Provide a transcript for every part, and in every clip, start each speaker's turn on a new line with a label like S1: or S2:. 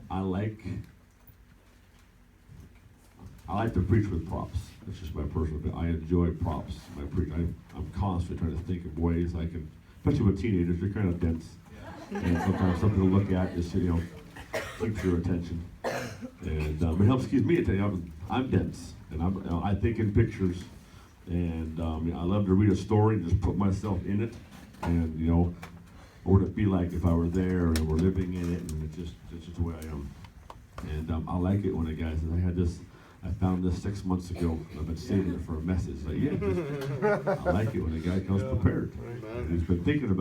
S1: I like to preach with props. That's just my personal opinion. I enjoy props. I'm constantly trying to think of ways I can, especially with teenagers, they're kind of dense. And sometimes something to look at just, keeps your attention. And it helps keep me attention. I'm dense, and I think in pictures. And I love to read a story and just put myself in it. And, what would it be like if I were there and we're living in it, and it's just the way I am. And I like it when a guy says, I found this 6 months ago. I've been saving it for a message. I like it when a guy comes prepared. And he's been thinking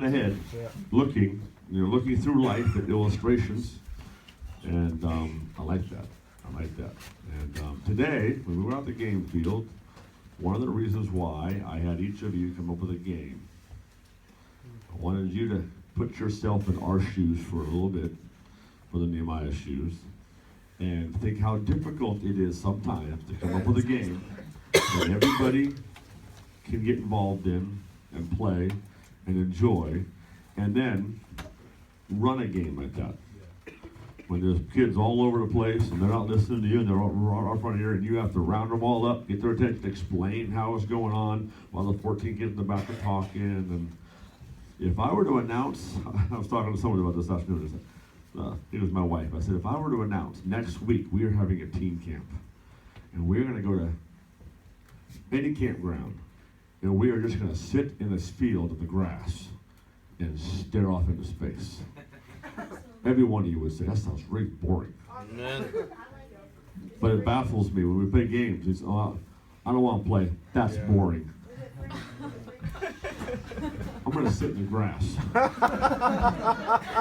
S1: ahead, looking through life at illustrations. And I like that. And today, when we were out at the game field, one of the reasons why I had each of you come up with a game, I wanted you to put yourself in our shoes for a little bit, for the Nehemiah shoes, and think how difficult it is sometimes to come up with a game that everybody can get involved in and play and enjoy, and then run a game like that. When there's kids all over the place and they're not listening to you and they're all up front here, and you have to round them all up, get their attention, explain how it's going on while the 14 kids in the back are talking. And if I were to announce, I was talking to someone about this afternoon, it was my wife. I said, if I were to announce next week we are having a teen camp and we're going to go to any campground and we are just going to sit in this field of the grass and stare off into space, every one of you would say, that sounds really boring. But it baffles me when we play games. It's, I don't want to play. That's boring. I'm going to sit in the grass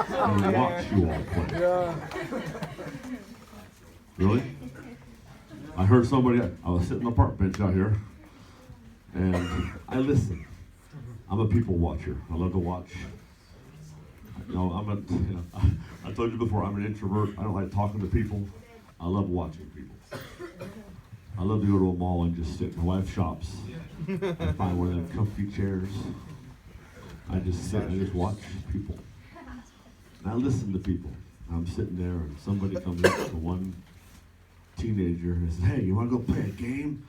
S1: and watch you all play. Really? I heard somebody, I was sitting on the park bench out here, and I listen. I'm a people watcher. I love to watch. I told you before, I'm an introvert. I don't like talking to people. I love watching people. I love to go to a mall and just sit. My wife shops. I find one of them comfy chairs. I just sit and I just watch people. And I listen to people. I'm sitting there and somebody comes up to one teenager and says, hey, you want to go play a game?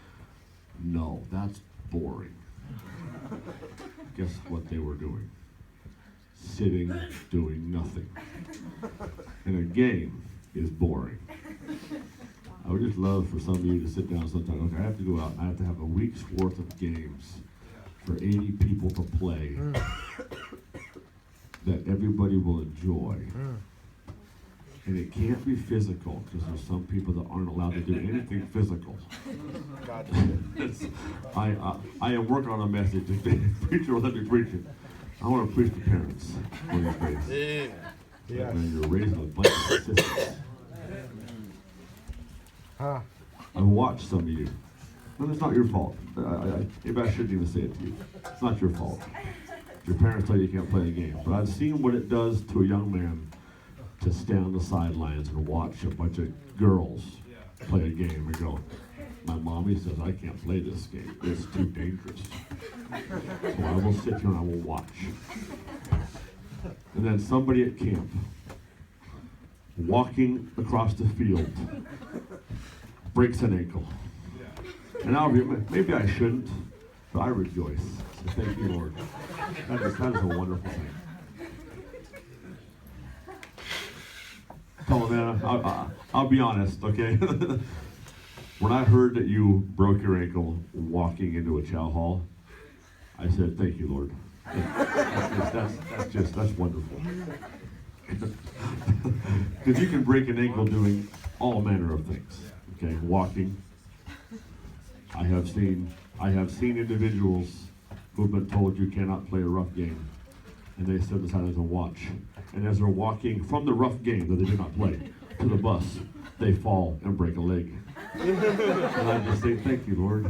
S1: No, that's boring. Guess what they were doing? Sitting, doing nothing. And a game is boring. I would just love for some of you to sit down sometime. Okay, I have to go out. I have to have a week's worth of games for 80 people to play that everybody will enjoy. And it can't be physical because there's some people that aren't allowed to do anything physical. I am working on a message. The preacher will let me preach it. I want to preach to parents on these days. Yeah. Man, you're raising a bunch of sisters. I've watched some of you. And it's not your fault. Maybe I shouldn't even say it to you. It's not your fault. Your parents tell you you can't play a game. But I've seen what it does to a young man to stand on the sidelines and watch a bunch of girls play a game and go, my mommy says I can't play this game. It's too dangerous. So I will sit here and I will watch. And then somebody at camp, walking across the field, breaks an ankle. And maybe I shouldn't, but I rejoice. So thank you, Lord. That is a wonderful thing. Come on, man, I'll be honest, okay? When I heard that you broke your ankle walking into a chow hall, I said, thank you, Lord. That's wonderful. Because you can break an ankle doing all manner of things. Okay, walking. I have seen individuals who've been told you cannot play a rough game, and they sit aside to watch. And as they're walking from the rough game that they did not play to the bus, they fall and break a leg. And I just say, thank you, Lord.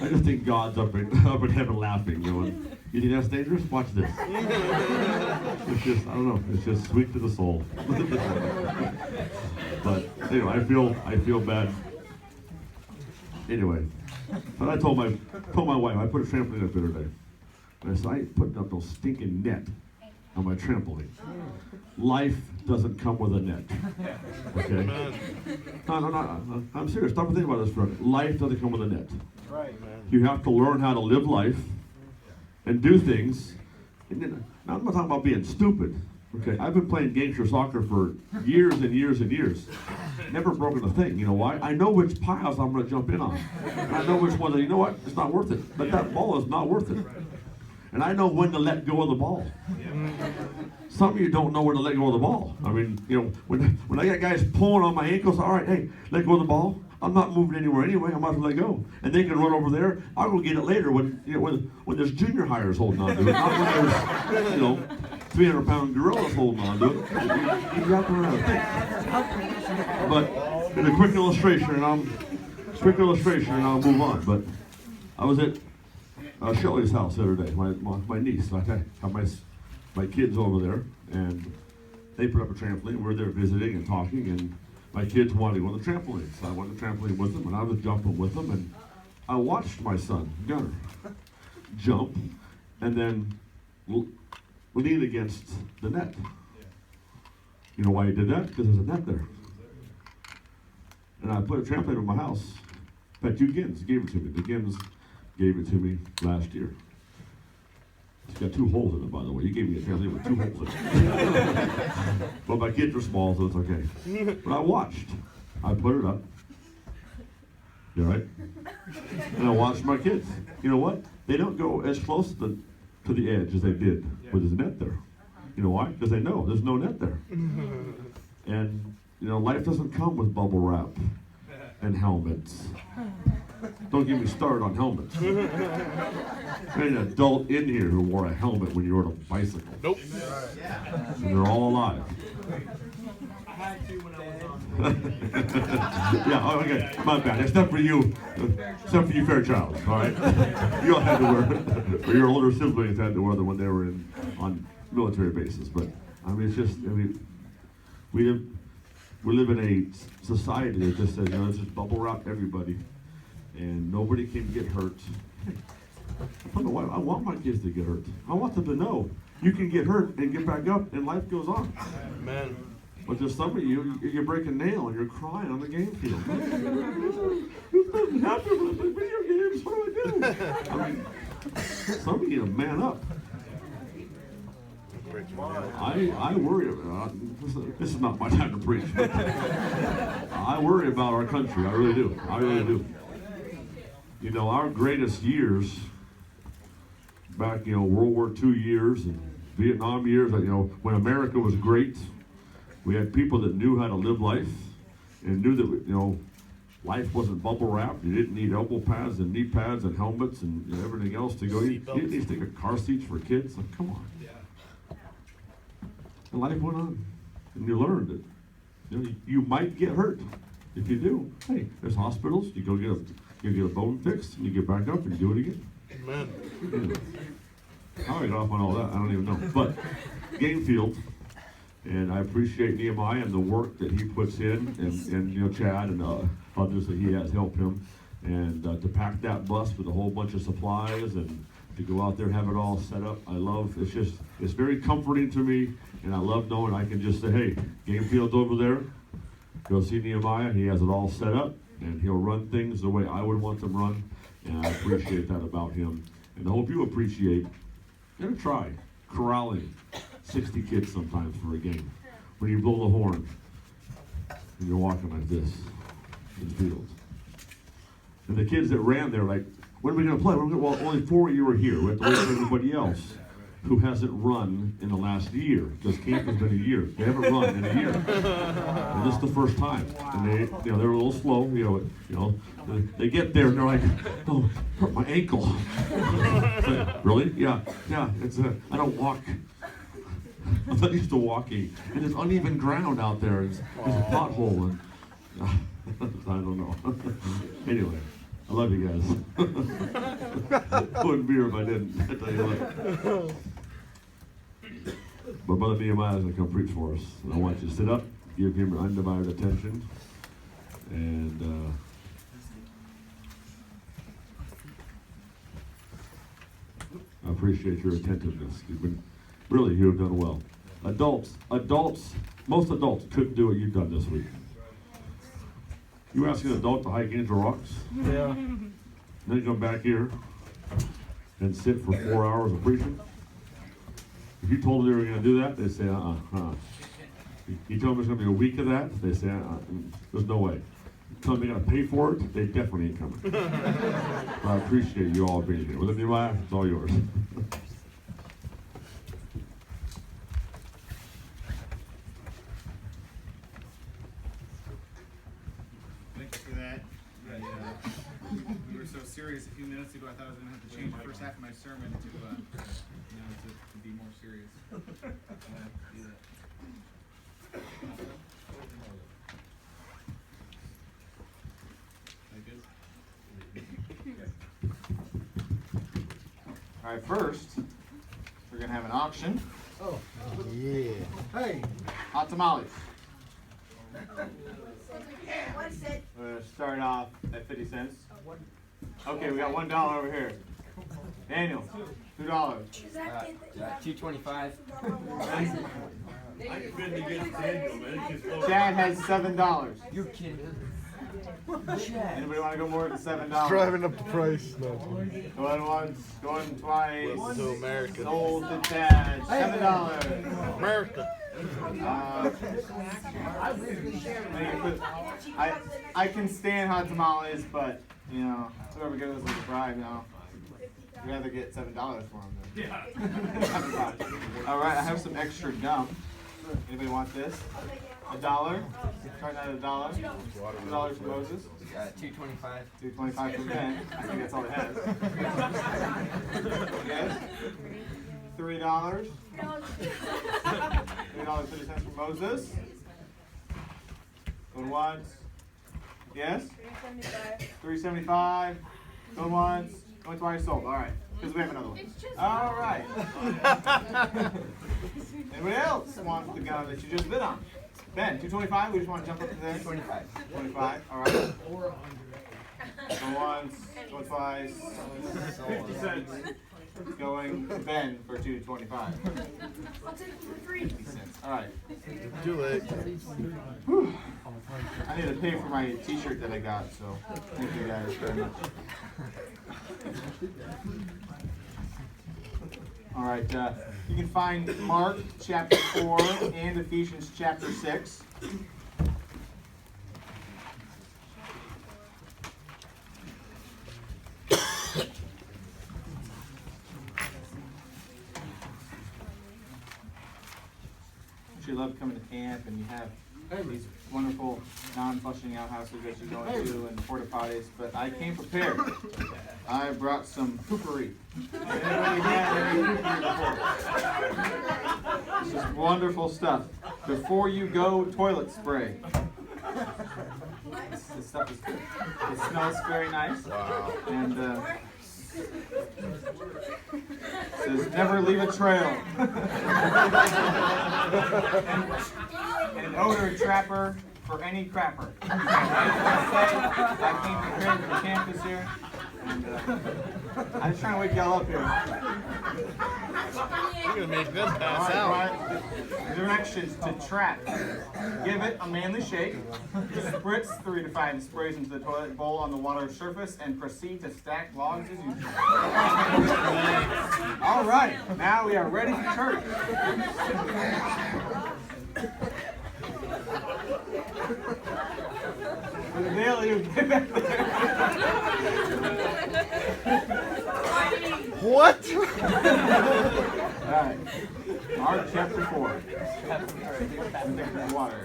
S1: I just think God's up in heaven laughing, going, you think that's dangerous? Watch this. It's just, I don't know, it's just sweet to the soul. But anyway, I feel bad. Anyway, but I told my wife, I put a trampoline up the other day. And I said, I ain't putting up no stinking net on my trampoline. Life doesn't come with a net. Okay? No, I'm serious. Stop and think about this for a minute. Life doesn't come with a net.
S2: Right, man.
S1: You have to learn how to live life and do things. And then, now, I'm not talking about being stupid. Okay, I've been playing gangster soccer for years and years and years. Never broken a thing. You know why? I know which piles I'm going to jump in on. And I know which ones. You know what? It's not worth it. But that ball is not worth it. And I know when to let go of the ball. Some of you don't know when to let go of the ball. I mean, you know, when I got guys pulling on my ankles, all right, hey, let go of the ball. I'm not moving anywhere anyway. I might as well let go. And they can run over there. I'll go get it later when there's junior hires holding on to it. Not when there's, 300-pound gorillas holding on to it. You have to learn how to think. But in a quick illustration, and I'll move on. But I was at Shelley's house the other day. My niece. I have my kids over there, and they put up a trampoline. We're there visiting and talking, and my kids wanted to go on the trampoline. So I went on the trampoline with them, and I was jumping with them, and I watched my son, Gunner, jump, and then lean against the net. You know why he did that? Because there's a net there. And I put a trampoline in my house. In fact, Gins gave it to me. The Gins gave it to me last year. It's got 2 holes in it, by the way. You gave me a trampoline with 2 holes in it. But my kids are small, so it's okay. But I watched. I put it up. You all right? And I watched my kids. You know what? They don't go as close to the edge as they did with his net there. You know why? Because they know there's no net there. And, life doesn't come with bubble wrap and helmets. Don't get me started on helmets. There's an adult in here who wore a helmet when you rode a bicycle.
S2: Nope.
S1: And they're all alive.
S3: I had to when I was on.
S1: Yeah, okay, my bad. Except for you, Fairchild, all right? You all had to wear, or your older siblings had to wear them when they were on military bases. But, we live in a society that just says, let's just bubble wrap everybody, and nobody can get hurt. I don't know why I want my kids to get hurt. I want them to know you can get hurt and get back up, and life goes on.
S2: Amen.
S1: But there's some of you break a nail and you're crying on the game field. This doesn't happen when I play video games. What do I do? I mean, some of you need to man up. I worry about, this is not my time to preach, but I worry about our country. I really do. I really do. Our greatest years, back, World War II years and Vietnam years, when America was great, we had people that knew how to live life and knew that, life wasn't bubble wrapped. You didn't need elbow pads and knee pads and helmets and everything else to go. You didn't need to think of car seats for kids. Like, come on. And life went on, and you learned that you might get hurt. If you do, hey, there's hospitals. You go get a bone fixed, and you get back up and do it again.
S2: Amen.
S1: How I got off on all that, I don't even know. But Greenfield, and I appreciate Nehemiah and the work that he puts in, and Chad and others that he has helped him, and to pack that bus with a whole bunch of supplies and to go out there and have it all set up. It's very comforting to me, and I love knowing I can just say, hey, Greenfield's over there. Go see Nehemiah. He has it all set up, and he'll run things the way I would want them run, and I appreciate that about him. And I hope you appreciate, try corralling 60 kids sometimes for a game. When you blow the horn, and you're walking like this in the fields. And the kids that ran there, like, when are we going to play? Well, only 4 of you are here. We have to wait for everybody else who hasn't run in the last year, because camp has been a year. They haven't run in a year. And this is the first time. And they're a little slow. They get there and they're like, oh, hurt my ankle. Like, really? Yeah. It's I don't walk. I'm not used to walking. And there's uneven ground out there. There's a pothole. And I don't know. Anyway. I love you guys. Wouldn't be here if I didn't. I tell you what. But Brother Nehemiah is going to come preach for us. And I want you to sit up, give him your undivided attention. And I appreciate your attentiveness. You have done well. Adults, Most adults couldn't do what you've done this week. You ask an adult to hike Angel Rocks,
S2: Yeah.
S1: then come back here and sit for 4 hours of preaching. If you told them they were going to do that, they'd say, You tell them there's going to be a week of that, they say, there's no way. You tell them they got to pay for it, they definitely ain't coming. I appreciate you all being here. With Nehemiah, it's all yours.
S4: Thank you for that. We were so serious a few minutes ago, I thought I was going to have to change the first half of my sermon to be more serious. Do that. All right, first, we're going to have an auction.
S2: Oh, yeah. Hey.
S4: Hot tamales.
S5: What's it?
S4: We're going to start off at 50 cents. Okay, we got $1 over here. Daniel, $2.
S3: $2.25.
S4: Chad has $7.
S3: You're kidding.
S4: Anybody want to go more than $7?
S2: Driving up the price. No.
S4: Going once, going twice.
S2: Welcome to America.
S4: Sold to Chad, $7.
S2: America.
S4: I can stand hot tamales, but you know, whoever gives us a bribe, you know, we'd rather get $7 for them. Yeah. All right, I have some extra gum. Anybody want this? $1. Starting at $1. $2 for Moses.
S3: $2.25.
S4: $2.25 for Ben. I think that's all it has. Yes. $3. $3.50 for Moses. Going once. Yes? $3.75. Going once. Going twice sold. All right. Because we have another one. All right. Anybody else wants the gun that you just bid on? Ben, $2.25. We just want to jump up to there.
S3: 25.
S4: 25. All right. Going once. Going twice. 50 cents. Going to Ben for $2.25.
S5: I'll take it for free.
S4: 50 cents. All right.
S2: Too late.
S4: Whew. I need to pay for my t-shirt that I got, so thank you guys very much. All right, you can find Mark chapter 4 and Ephesians chapter 6. You love coming to camp and you have these wonderful non-flushing outhouses that you go into and porta potties, but I came prepared. I brought some poopery. Anybody had any poopery before? This is wonderful stuff. Before you go, toilet spray. This stuff is good. It smells very nice.
S2: Wow.
S4: And says never leave a trail. And an odor trapper for any crapper. I came prepared for the campus here, and I'm just trying to wake y'all up here.
S2: You're going to make them pass
S4: All
S2: out.
S4: right. Directions to trap. Give it a manly shake. Spritz 3 to 5 sprays into the toilet bowl on the water surface and proceed to stack logs as usual. All right, now we are ready for church. For the daily, you get back there.
S2: What?
S4: All right, Mark chapter 4. Water.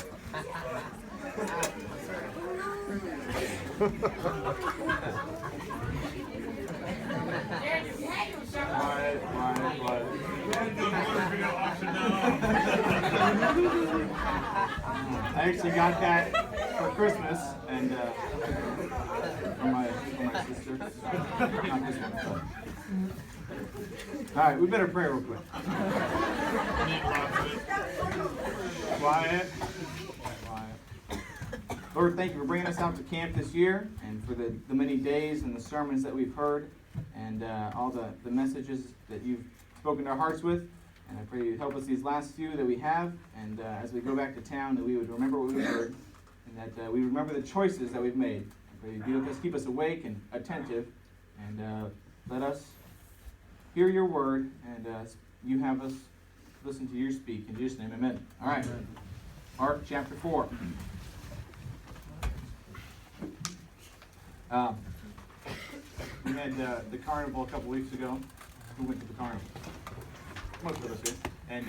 S4: I actually got that for Christmas, and for my sister. Not this one. All right, we better pray real quick. Quiet. Lord, thank you for bringing us out to camp this year and for the many days and the sermons that we've heard and all the messages that you've spoken to our hearts with. And I pray you'd help us these last few that we have, and as we go back to town, that we would remember what we've heard, and that we remember the choices that we've made. I pray you'd be with us, keep us awake and attentive, and let us hear your word, and you have us listen to your speak. In Jesus' name, amen. All right. Amen. Mark chapter 4. We had the carnival a couple weeks ago. Who went to the carnival? Most of us did. And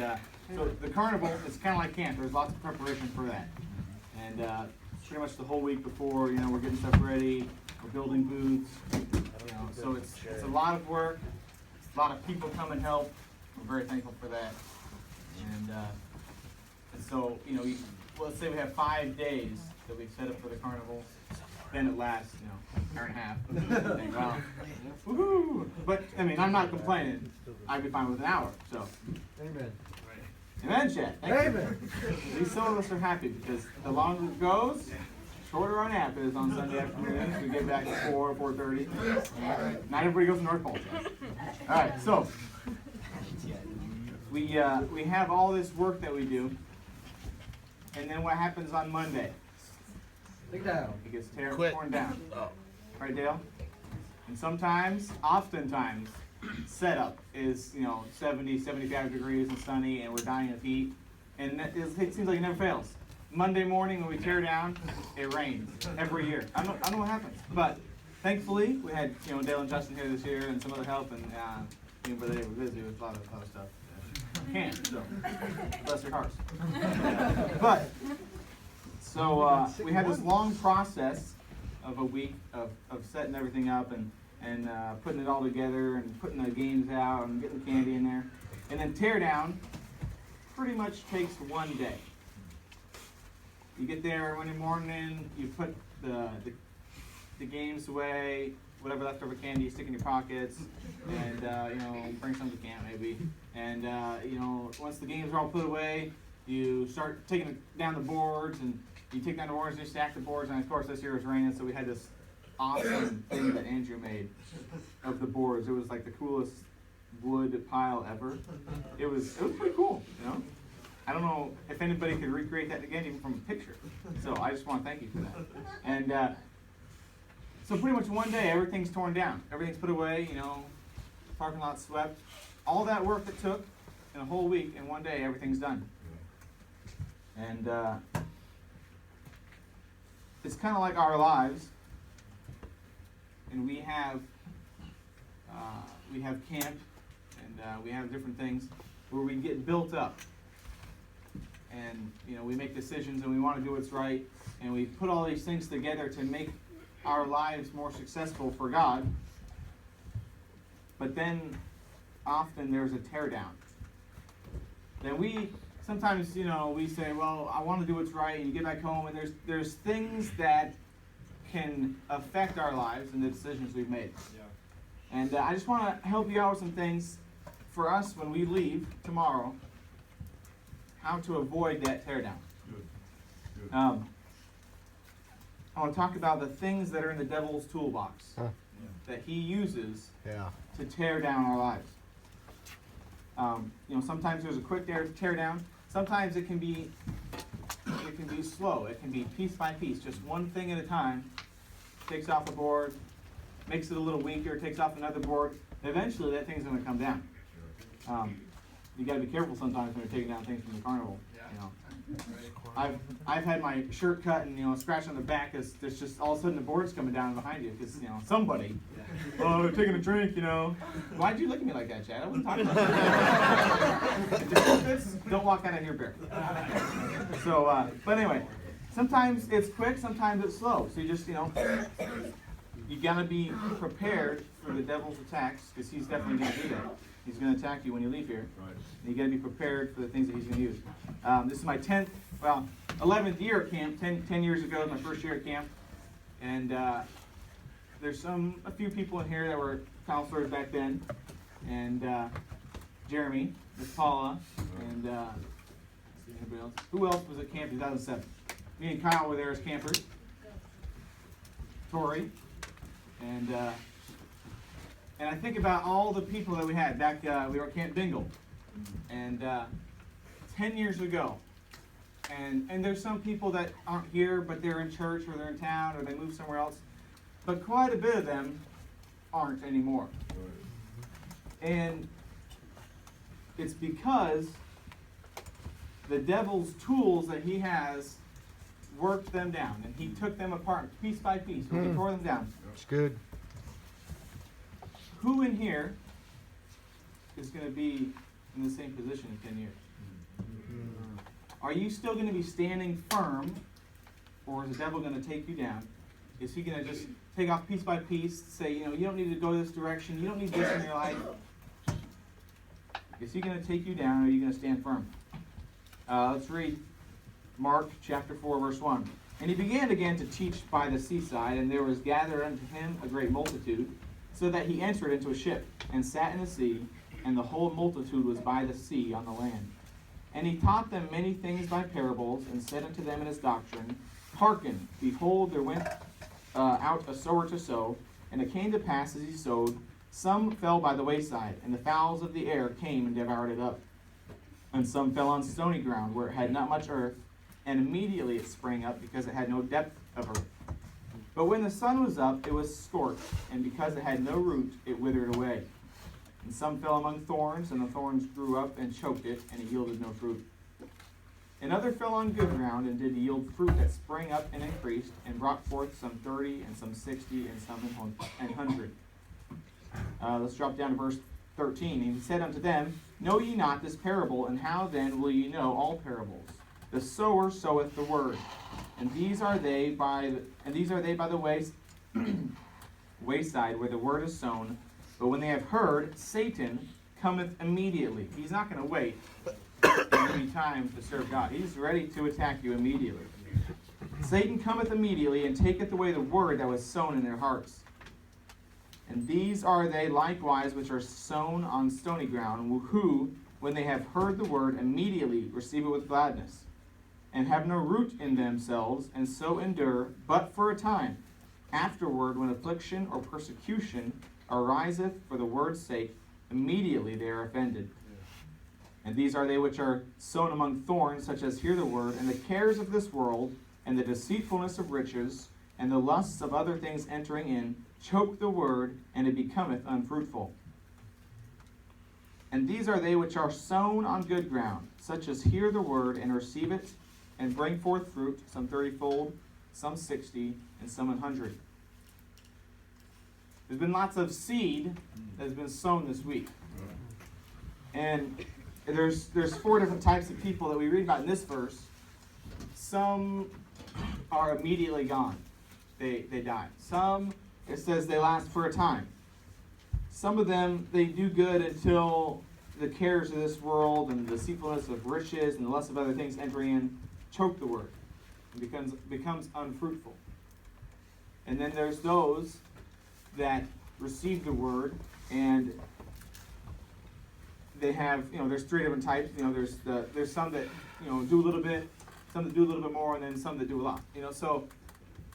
S4: so the carnival is kind of like camp. There's lots of preparation for that. And pretty much the whole week before, we're getting stuff ready. We're building booths. So it's a lot of work. A lot of people come and help. We're very thankful for that. And so, let's say we have 5 days that we've set up for the carnival. Then it lasts, an hour and a half. Think, well, woohoo! But, I'm not complaining. I'd be fine with an hour, so.
S2: Amen.
S4: Amen, Chad.
S2: Amen.
S4: At least some of us are happy because the longer it goes, shorter our nap is on Sunday afternoons. We get back at 4:30. Not everybody goes to North Pole. All right, so we have all this work that we do, and then what happens on Monday?
S2: Take down.
S4: It gets torn down. Right, Dale? And oftentimes, setup is 70, 75 degrees and sunny, and we're dying of heat, and it seems like it never fails. Monday morning when we tear down, it rains every year. I don't know what happens, but thankfully we had Dale and Justin here this year and some other help, and but they were busy with a lot of stuff. Can't, so bless their hearts. But so we had this long process of a week of setting everything up and putting it all together and putting the games out and getting the candy in there, and then tear down pretty much takes one day. You get there Monday morning, you put the games away, whatever leftover candy you stick in your pockets, and bring some to camp maybe. And once the games are all put away, you start taking down the boards, and you take down the boards and you stack the boards. And of course this year it was raining, so we had this awesome thing that Andrew made of the boards. It was like the coolest wood pile ever. It was pretty cool, I don't know if anybody could recreate that again, even from a picture. So I just want to thank you for that. And so pretty much one day, everything's torn down. Everything's put away, parking lot swept. All that work that took in a whole week, in one day, everything's done. And it's kind of like our lives. And we have camp, and we have different things where we get built up. And we make decisions, and we want to do what's right, and we put all these things together to make our lives more successful for God. But then often there's a teardown. Then we sometimes we say, well, I want to do what's right, and you get back home, and there's things that can affect our lives and the decisions we've made. Yeah. And I just want to help you out with some things for us when we leave tomorrow. How to avoid that teardown. Good. I want to talk about the things that are in the Devil's Toolbox that he uses to tear down our lives. Sometimes there's a quick tear down. Sometimes it can be slow. It can be piece by piece, just one thing at a time. Takes off a board, makes it a little weaker, takes off another board. Eventually, that thing's going to come down. You got to be careful sometimes when you're taking down things from the carnival. I've had my shirt cut and scratched on the back because there's just all of a sudden the board's coming down behind you because somebody, they're taking a drink. Why'd you look at me like that, Chad? I wasn't talking about that. Don't walk out of here barefoot. So, but anyway, sometimes it's quick, sometimes it's slow. So you just you gotta be prepared for the devil's attacks because he's definitely gonna do that. He's going to attack you when you leave here. Right. And you got to be prepared for the things that he's going to use. This is my 11th year at camp. 10 years ago was my first year at camp. And there's a few people in here that were counselors back then. And Jeremy, Miss Paula, and anybody else? Who else was at camp in 2007? Me and Kyle were there as campers. Tori. And I think about all the people that we had back. We were at Camp Bingle, And 10 years ago, and there's some people that aren't here, but they're in church or they're in town or they moved somewhere else, but quite a bit of them aren't anymore. And it's because the devil's tools that he has worked them down, and he took them apart piece by piece. He tore them down.
S2: It's good.
S4: Who in here is going to be in the same position in 10 years? Are you still going to be standing firm, or is the devil going to take you down? Is he going to just take off piece by piece, say, you don't need to go this direction, you don't need this in your life? Is he going to take you down, or are you going to stand firm? Let's read Mark chapter 4, verse 1. And he began again to teach by the seaside, and there was gathered unto him a great multitude, so that he entered into a ship, and sat in the sea, and the whole multitude was by the sea on the land. And he taught them many things by parables, and said unto them in his doctrine, Hearken, behold, there went out a sower to sow, and it came to pass as he sowed, some fell by the wayside, and the fowls of the air came and devoured it up. And some fell on stony ground, where it had not much earth, and immediately it sprang up, because it had no depth of earth. But when the sun was up, it was scorched, and because it had no root, it withered away. And some fell among thorns, and the thorns grew up and choked it, and it yielded no fruit. And other fell on good ground, and did yield fruit that sprang up and increased, and brought forth some 30, and some 60, and some an 100. Let's drop down to verse 13. And he said unto them, Know ye not this parable, and how then will ye know all parables? The sower soweth the word, and these are they by the wayside where the word is sown. But when they have heard, Satan cometh immediately. He's not going to wait any time to serve God. He's ready to attack you immediately. Satan cometh immediately, and taketh away the word that was sown in their hearts. And these are they likewise which are sown on stony ground, who, when they have heard the word, immediately receive it with gladness, and have no root in themselves, and so endure but for a time. Afterward, when affliction or persecution ariseth for the word's sake, immediately they are offended. And these are they which are sown among thorns, such as hear the word, and the cares of this world, and the deceitfulness of riches, and the lusts of other things entering in, choke the word, and it becometh unfruitful. And these are they which are sown on good ground, such as hear the word, and receive it, and bring forth fruit, some 30-fold, some 60, and some 100. There's been lots of seed that has been sown this week. And there's 4 different types of people that we read about in this verse. Some are immediately gone. They die. Some, it says they last for a time. Some of them, they do good until the cares of this world and the deceitfulness of riches and the lust of other things entering in choke the word. It becomes unfruitful. And then there's those that receive the word, and they have, there's 3 different types. There's some that, do a little bit, some that do a little bit more, and then some that do a lot. So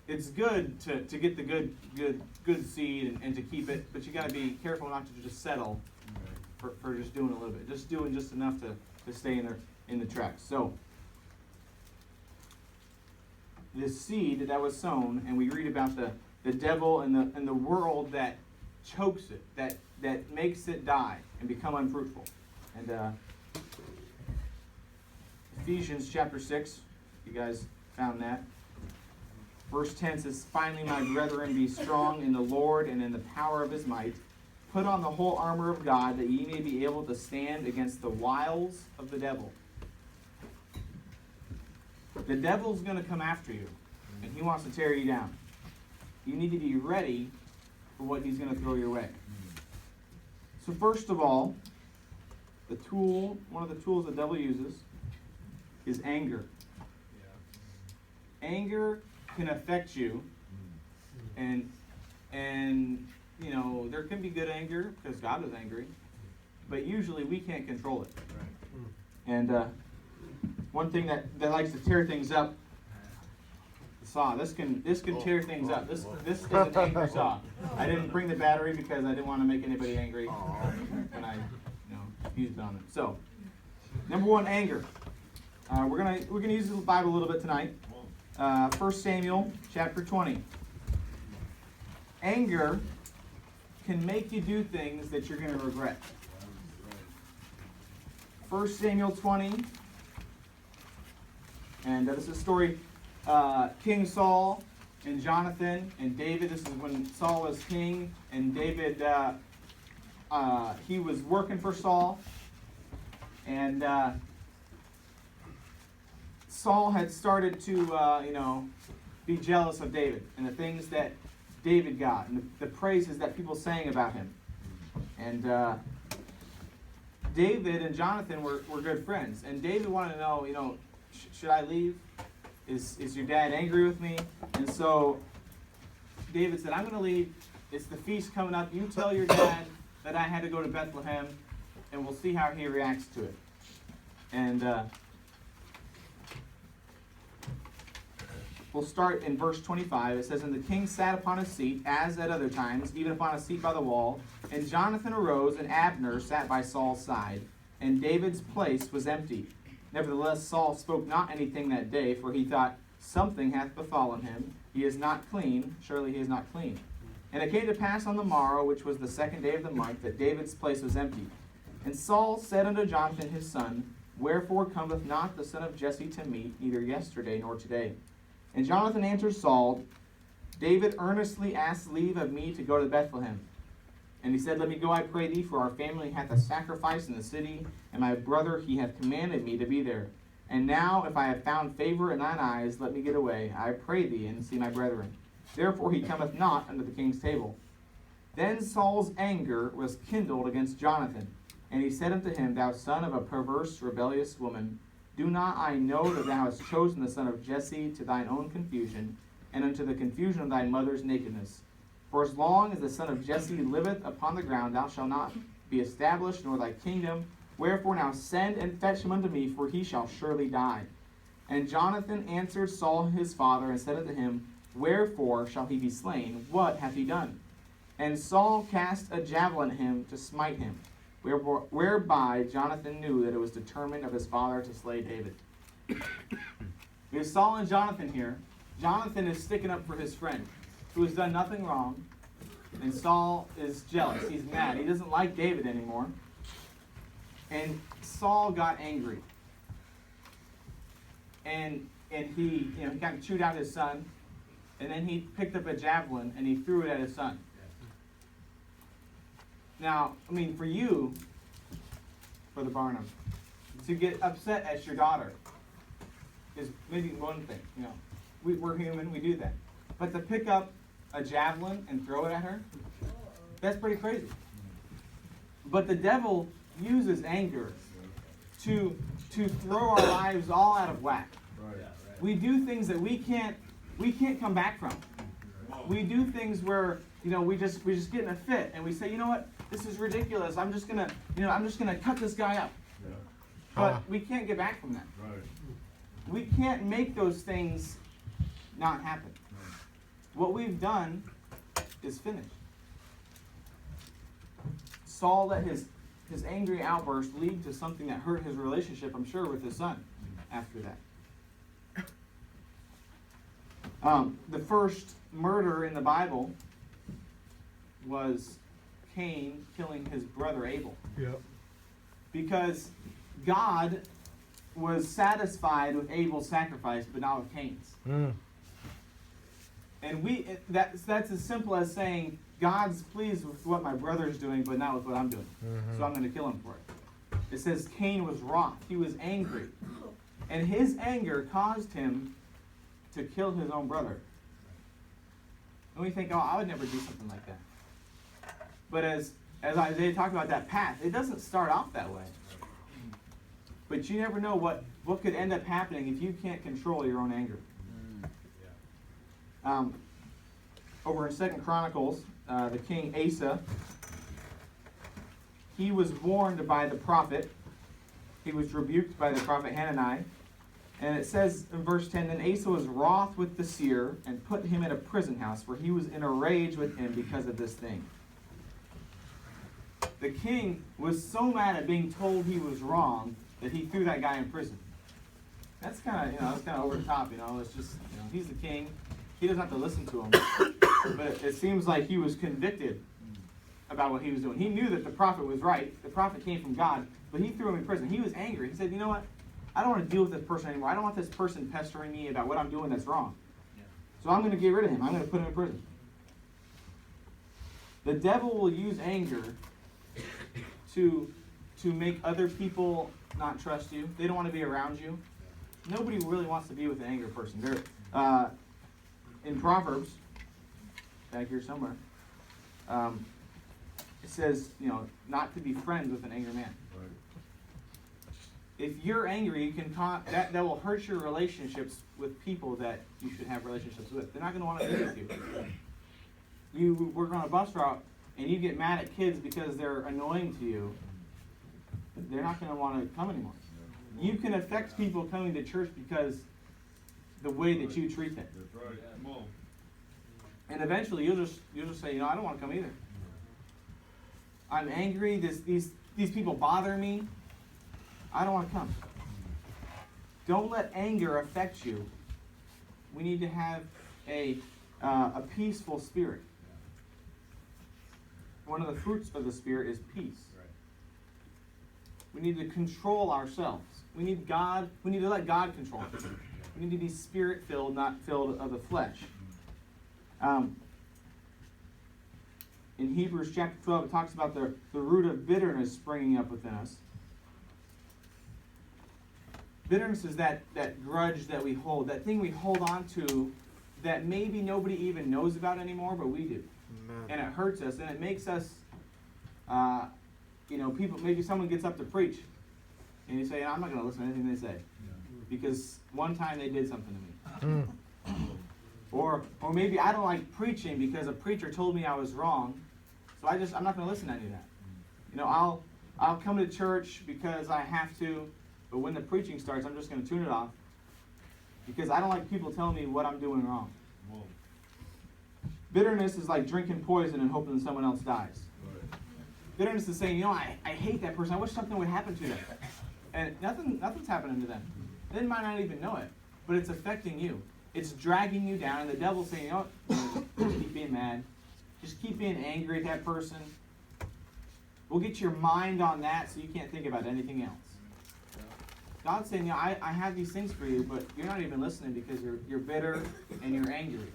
S4: it's good to get the good seed and to keep it, but you got to be careful not to just settle for just doing a little bit, just doing just enough to stay in the tracks. So this seed that was sown, and we read about the devil and the world that chokes it, that makes it die and become unfruitful. And Ephesians chapter 6, you guys found that. Verse 10 says, Finally, my brethren, be strong in the Lord and in the power of his might. Put on the whole armor of God, that ye may be able to stand against the wiles of the devil. The devil's going to come after you, and he wants to tear you down. You need to be ready for what he's going to throw your way. So first of all, one of the tools the devil uses is anger. Anger can affect you, and there can be good anger because God is angry, but usually we can't control it. And one thing that likes to tear things up, the saw. This can tear things up. This is an angry saw. I didn't bring the battery because I didn't want to make anybody angry when I used it on it. So Number one, anger. We're gonna use the Bible a little bit tonight. 1 Samuel chapter 20. Anger can make you do things that you're going to regret. 1 Samuel 20. And this is a story, King Saul and Jonathan and David. This is when Saul was king, and David, he was working for Saul. And Saul had started to, be jealous of David and the things that David got and the praises that people sang about him. And David and Jonathan were good friends. And David wanted to know, should I leave? Is your dad angry with me? And so David said, I'm going to leave. It's the feast coming up. You tell your dad that I had to go to Bethlehem, and we'll see how he reacts to it. And we'll start in verse 25. It says, And the king sat upon his seat, as at other times, even upon a seat by the wall. And Jonathan arose, and Abner sat by Saul's side. And David's place was empty. Nevertheless, Saul spoke not anything that day, for he thought, Something hath befallen him. He is not clean. Surely he is not clean. And it came to pass on the morrow, which was the 2nd day of the month, that David's place was empty. And Saul said unto Jonathan his son, Wherefore cometh not the son of Jesse to meat, neither yesterday nor today? And Jonathan answered Saul, David earnestly asked leave of me to go to Bethlehem. And he said, Let me go, I pray thee, for our family hath a sacrifice in the city, and my brother he hath commanded me to be there. And now, if I have found favor in thine eyes, let me get away, I pray thee, and see my brethren. Therefore he cometh not unto the king's table. Then Saul's anger was kindled against Jonathan, and he said unto him, Thou son of a perverse, rebellious woman, do not I know that thou hast chosen the son of Jesse to thine own confusion, and unto the confusion of thy mother's nakedness? For as long as the son of Jesse liveth upon the ground, thou shalt not be established, nor thy kingdom. Wherefore now send and fetch him unto me, for he shall surely die. And Jonathan answered Saul his father, and said unto him, Wherefore shall he be slain? What hath he done? And Saul cast a javelin at him to smite him, whereby Jonathan knew that it was determined of his father to slay David. We have Saul and Jonathan here. Jonathan is sticking up for his friend, who has done nothing wrong. And Saul is jealous. He's mad. He doesn't like David anymore. And Saul got angry. And he kind of chewed out his son. And then he picked up a javelin and he threw it at his son. Now, for you, Brother Barnum, to get upset at your daughter is maybe one thing. We're human, we do that. But to pick up a javelin and throw it at her, that's pretty crazy. But the devil uses anger to throw our lives all out of whack. We do things that we can't come back from. We do things where we just get in a fit and we say, you know what, this is ridiculous. I'm just gonna cut this guy up. But we can't get back from that. We can't make those things not happen. What we've done is finished. Saul let his angry outburst lead to something that hurt his relationship, I'm sure, with his son after that. The first murder in the Bible was Cain killing his brother Abel.
S2: Yep.
S4: Because God was satisfied with Abel's sacrifice, but not with Cain's. And that's as simple as saying, God's pleased with what my brother's doing, but not with what I'm doing. So I'm going to kill him for it. It says Cain was wroth. He was angry. And his anger caused him to kill his own brother. And we think, I would never do something like that. But as Isaiah talked about that path, it doesn't start off that way. But you never know what could end up happening if you can't control your own anger. Over in 2 Chronicles, the king Asa, he was warned by the prophet. He was rebuked by the prophet Hanani. And it says in verse 10, Then Asa was wroth with the seer and put him in a prison house, for he was in a rage with him because of this thing. The king was so mad at being told he was wrong that he threw that guy in prison. That's kind of over the top, It's just, he's the king. He doesn't have to listen to him. But it seems like he was convicted about what he was doing. He knew that the prophet was right. The prophet came from God, but he threw him in prison. He was angry. He said, you know what? I don't want to deal with this person anymore. I don't want this person pestering me about what I'm doing that's wrong. So I'm going to get rid of him. I'm going to put him in prison. The devil will use anger to make other people not trust you. They don't want to be around you. Nobody really wants to be with an angry person. In Proverbs, back here somewhere, it says, not to be friends with an angry man.
S1: Right.
S4: If you're angry, you can that will hurt your relationships with people that you should have relationships with. They're not going to want to be with you. You work on a bus route and you get mad at kids because they're annoying to you. They're not going to want to come anymore. You can affect people coming to church because the way that you treat them.
S1: That's right. Come on.
S4: And eventually you'll just say, I don't want to come either. I'm angry. These people bother me. I don't want to come. Don't let anger affect you. We need to have a peaceful spirit. One of the fruits of the Spirit is peace. We need to control ourselves. We need to let God control us. We need to be spirit-filled, not filled of the flesh. In Hebrews chapter 12, it talks about the root of bitterness springing up within us. Bitterness is that grudge that we hold, that thing we hold on to that maybe nobody even knows about anymore, but we do. Amen. And it hurts us, and it makes us, people, maybe someone gets up to preach, and you say, I'm not going to listen to anything they say, because one time they did something to me. Or maybe I don't like preaching because a preacher told me I was wrong, so I'm not going to listen to any of that. I'll come to church because I have to, but when the preaching starts, I'm just going to tune it off, because I don't like people telling me what I'm doing wrong. Whoa. Bitterness is like drinking poison and hoping that someone else dies. Right. Bitterness is saying, I hate that person. I wish something would happen to them. And nothing's happening to them. They might not even know it, but it's affecting you. It's dragging you down, and the devil's saying, just keep being mad. Just keep being angry at that person. We'll get your mind on that so you can't think about anything else. God's saying, I have these things for you, but you're not even listening because you're bitter and you're angry.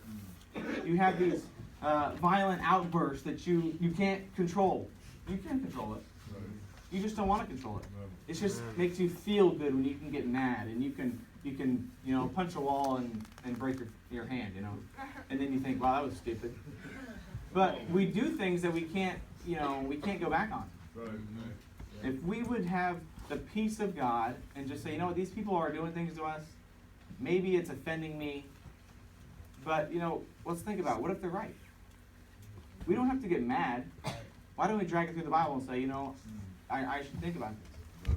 S4: You have these violent outbursts that you can't control. You can control it. You just don't want to control it. It just makes you feel good when you can get mad and you can punch a wall and break your hand, and then you think, wow, that was stupid. But we do things that we can't go back on. If we would have the peace of God and just say, these people are doing things to us, maybe it's offending me, but let's think about it. What if they're right? We don't have to get mad. Why don't we drag it through the Bible and say, I should think about this.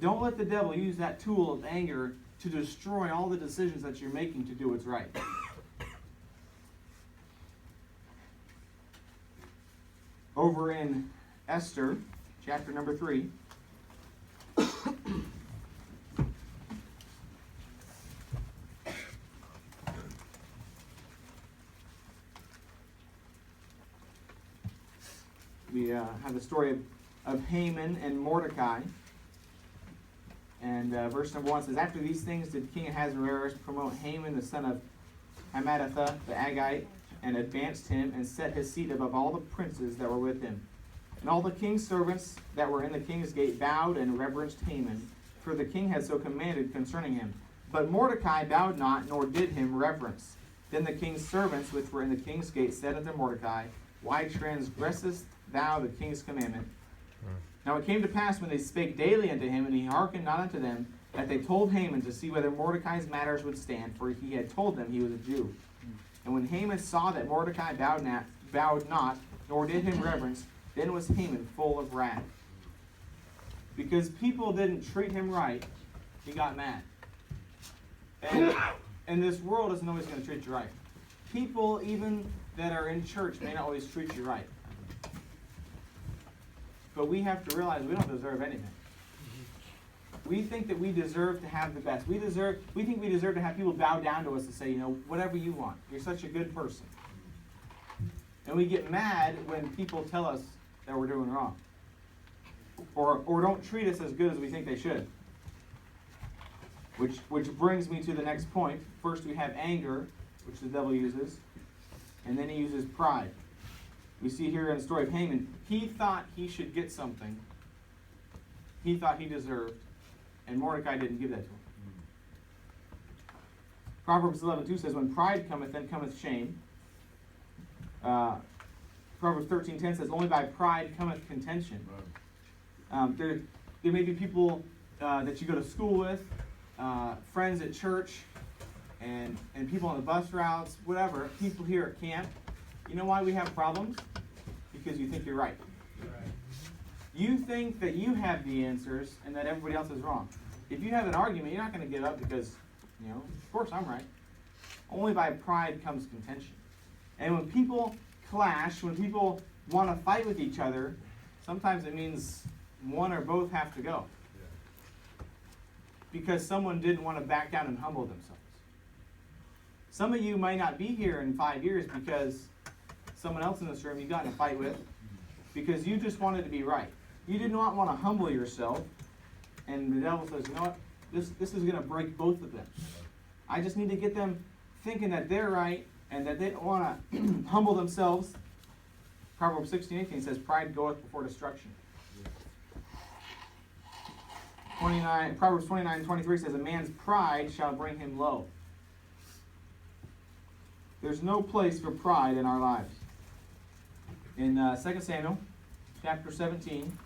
S4: Don't let the devil use that tool of anger to destroy all the decisions that you're making to do what's right. Over in Esther, chapter number 3. We have the story of Haman and Mordecai. And verse number 1 says, After these things did King Ahasuerus promote Haman, the son of Hammedatha, the Agagite, and advanced him, and set his seat above all the princes that were with him. And all the king's servants that were in the king's gate bowed and reverenced Haman, for the king had so commanded concerning him. But Mordecai bowed not, nor did him reverence. Then the king's servants which were in the king's gate said unto Mordecai, Why transgressest thou the king's commandment? Now it came to pass when they spake daily unto him, and he hearkened not unto them, that they told Haman to see whether Mordecai's matters would stand, for he had told them he was a Jew. And when Haman saw that Mordecai bowed not, nor did him reverence, then was Haman full of wrath. Because people didn't treat him right, he got mad. And this world isn't always going to treat you right. People, even that are in church, may not always treat you right. But we have to realize we don't deserve anything. We think that we deserve to have the best. We think we deserve to have people bow down to us and say, you know, whatever you want. You're such a good person. And we get mad when people tell us that we're doing wrong. Or don't treat us as good as we think they should. Which brings me to the next point. First we have anger, which the devil uses. And then he uses pride. We see here in the story of Haman, he thought he should get something he thought he deserved, and Mordecai didn't give that to him. Proverbs 11:2 says, when pride cometh, then cometh shame. Proverbs 13:10 says, only by pride cometh contention. There may be people that you go to school with, friends at church, and people on the bus routes, whatever, people here at camp. You know why we have problems? Because you think you're right. You think that you have the answers and that everybody else is wrong. If you have an argument, you're not going to get up because, you know, of course I'm right. Only by pride comes contention. And when people clash, when people want to fight with each other, sometimes it means one or both have to go. Because someone didn't want to back down and humble themselves. Some of you might not be here in 5 years because someone else in this room you got in a fight with because you just wanted to be right. You did not want to humble yourself. And the devil says, you know what? This is going to break both of them. I just need to get them thinking that they're right and that they don't want to humble themselves. Proverbs 16:18 says, pride goeth before destruction. Proverbs 29:23 says, a man's pride shall bring him low. There's no place for pride in our lives. In 2 Samuel chapter 17,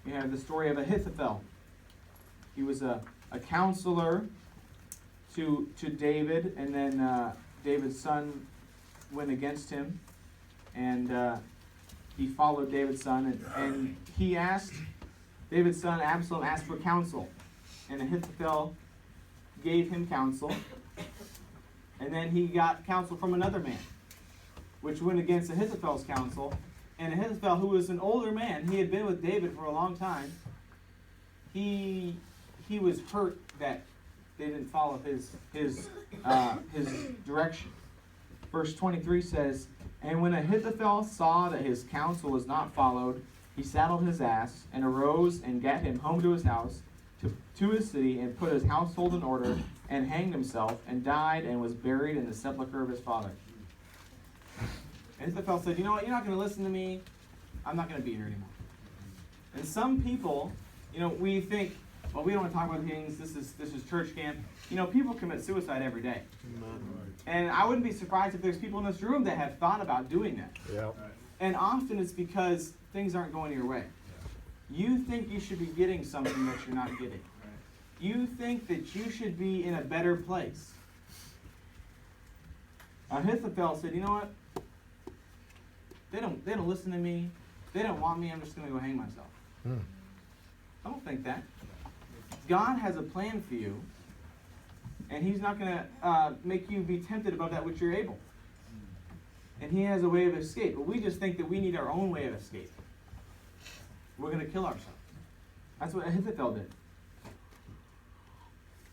S4: we have the story of Ahithophel. He was a counselor to David, and then David's son went against him, and he followed David's son, and he asked, David's son Absalom asked for counsel, and Ahithophel gave him counsel, and then he got counsel from another man, which went against Ahithophel's counsel. And Ahithophel, who was an older man, he had been with David for a long time, he was hurt that they didn't follow his direction. Verse 23 says, and when Ahithophel saw that his counsel was not followed, he saddled his ass and arose and gat him home to his house, to his city, and put his household in order, and hanged himself, and died, and was buried in the sepulchre of his father. Ahithophel said, you know what, you're not going to listen to me. I'm not going to be here anymore. And some people, you know, we think, well, we don't want to talk about things. This is church camp. You know, people commit suicide every day. And I wouldn't be surprised if there's people in this room that have thought about doing that.
S2: Yeah.
S4: And often it's because things aren't going your way. You think you should be getting something that you're not getting. You think that you should be in a better place. Ahithophel said, you know what? They don't listen to me. They don't want me. I'm just going to go hang myself. I don't think that. God has a plan for you, and He's not going to make you be tempted above that which you're able. And He has a way of escape. But we just think that we need our own way of escape. We're going to kill ourselves. That's what Ahithophel did.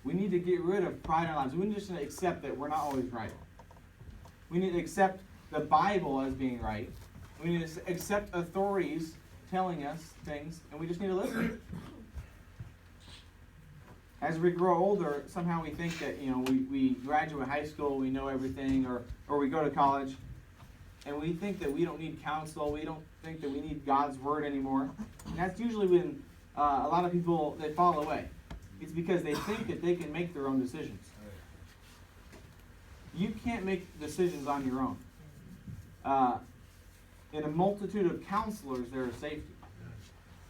S4: We need to get rid of pride in our lives. We need to accept that we're not always right. We need to accept the Bible as being right. We need to accept authorities telling us things, and we just need to listen. As we grow older, somehow we think that, you know, we graduate high school, we know everything, or we go to college, and we think that we don't need counsel, we don't think that we need God's word anymore. And that's usually when a lot of people, they fall away. It's because they think that they can make their own decisions. You can't make decisions on your own. In a multitude of counselors, there is safety.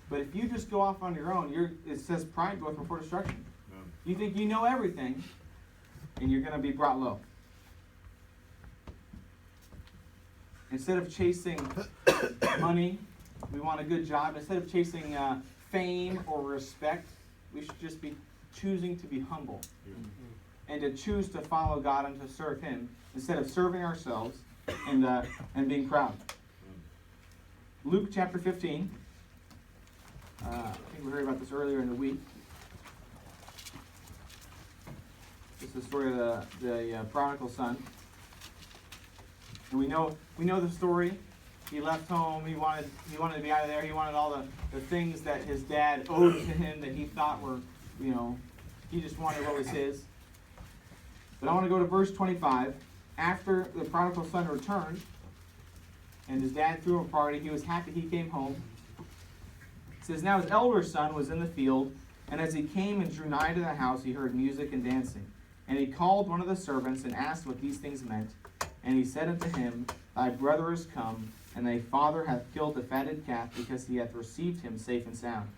S4: But if you just go off on your own, it says pride goeth before destruction. You think you know everything, and you're going to be brought low. Instead of chasing money, we want a good job. Instead of chasing fame or respect, we should just be choosing to be humble. And to choose to follow God and to serve Him instead of serving ourselves and being proud. Luke chapter 15. I think we heard about this earlier in the week. This is the story of the prodigal son. And we know the story. He left home. He wanted to be out of there. He wanted all the things that his dad owed to him that he thought were, he just wanted what was his. But I want to go to verse 25. After the prodigal son returned, and his dad threw him a party, he was happy he came home. It says, now his elder son was in the field, and as he came and drew nigh to the house, he heard music and dancing. And he called one of the servants and asked what these things meant. And he said unto him, thy brother is come, and thy father hath killed the fatted calf, because he hath received him safe and sound.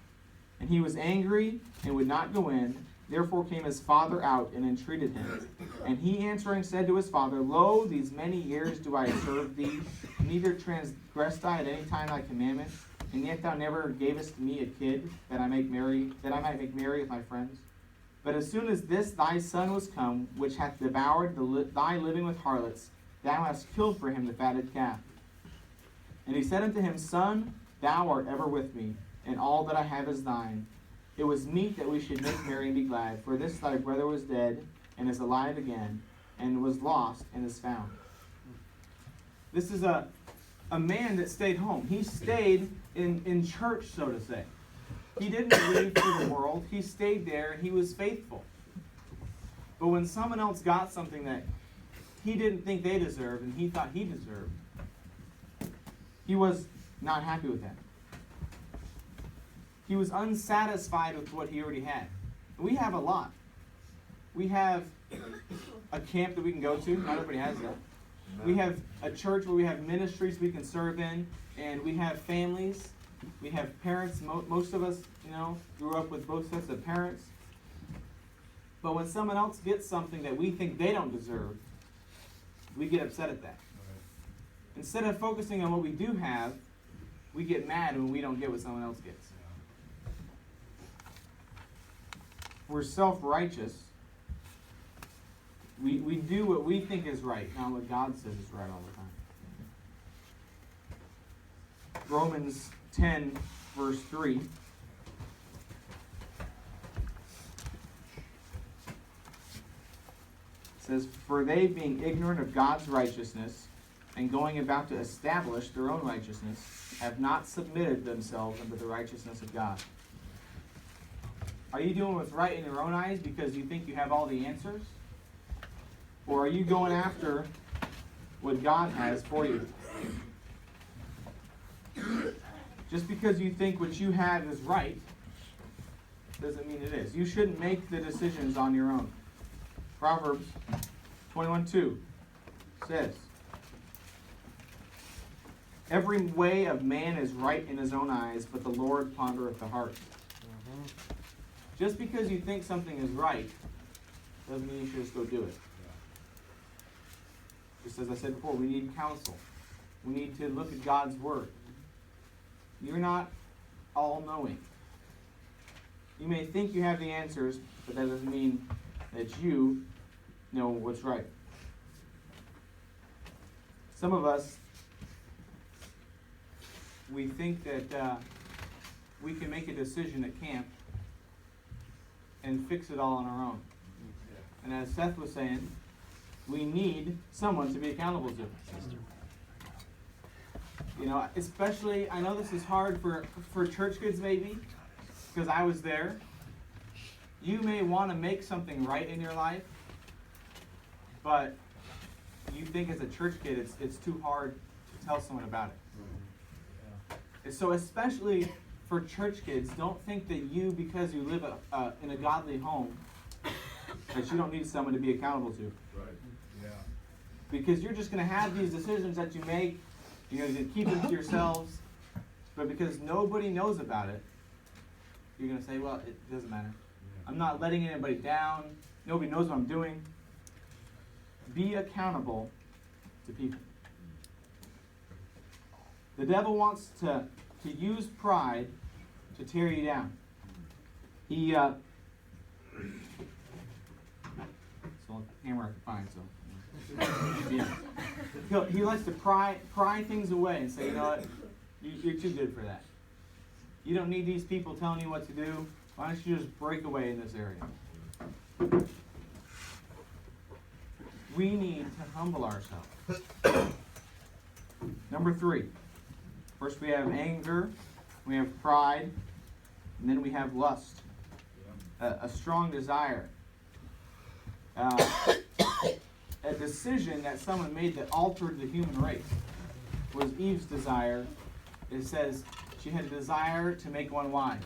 S4: And he was angry, and would not go in. Therefore came his father out, and entreated him. And he answering said to his father, lo, these many years do I serve thee, neither transgressed I at any time thy commandment, and yet thou never gavest me a kid, that I might make merry with my friends. But as soon as this thy son was come, which hath devoured thy living with harlots, thou hast killed for him the fatted calf. And he said unto him, son, thou art ever with me, and all that I have is thine. It was meet that we should make merry and be glad, for this thy brother was dead, and is alive again, and was lost, and is found. This is a man that stayed home. He stayed in church, so to say. He didn't leave for the world. He stayed there, and he was faithful. But when someone else got something that he didn't think they deserved, and he thought he deserved, he was not happy with that. He was unsatisfied with what he already had. We have a lot. We have a camp that we can go to. Not everybody has that. We have a church where we have ministries we can serve in, and we have families. We have parents. Most of us, grew up with both sets of parents. But when someone else gets something that we think they don't deserve, we get upset at that. Instead of focusing on what we do have, we get mad when we don't get what someone else gets. We're self-righteous. We do what we think is right, not what God says is right all the time. Romans 10, verse 3. Says, for they being ignorant of God's righteousness, and going about to establish their own righteousness, have not submitted themselves unto the righteousness of God. Are you doing what's right in your own eyes because you think you have all the answers? Or are you going after what God has for you? Just because you think what you have is right, doesn't mean it is. You shouldn't make the decisions on your own. Proverbs 21:2 says, every way of man is right in his own eyes, but the Lord pondereth the heart. Just because you think something is right, doesn't mean you should just go do it. Just as I said before, we need counsel. We need to look at God's word. You're not all-knowing. You may think you have the answers, but that doesn't mean that you know what's right. Some of us, we think that we can make a decision at camp and fix it all on our own. And as Seth was saying, we need someone to be accountable to. Especially, I know this is hard for church kids maybe, because I was there. You may want to make something right in your life, but you think as a church kid it's too hard to tell someone about it. And so especially for church kids, don't think that you, because you live in a godly home, that you don't need someone to be accountable to.
S1: Right. Yeah.
S4: Because you're just going to have these decisions that you make, you're going to keep them to yourselves, but because nobody knows about it, you're going to say, well, it doesn't matter. I'm not letting anybody down. Nobody knows what I'm doing. Be accountable to people. The devil wants to use pride to tear you down. He, it's the only hammer I can find, so. Yeah. He likes to pry things away and say, you know what, you're too good for that. You don't need these people telling you what to do. Why don't you just break away in this area? we need to humble ourselves. Number 3. First we have anger, we have pride, and then we have lust. A strong desire. A decision that someone made that altered the human race was Eve's desire. It says she had a desire to make one wise.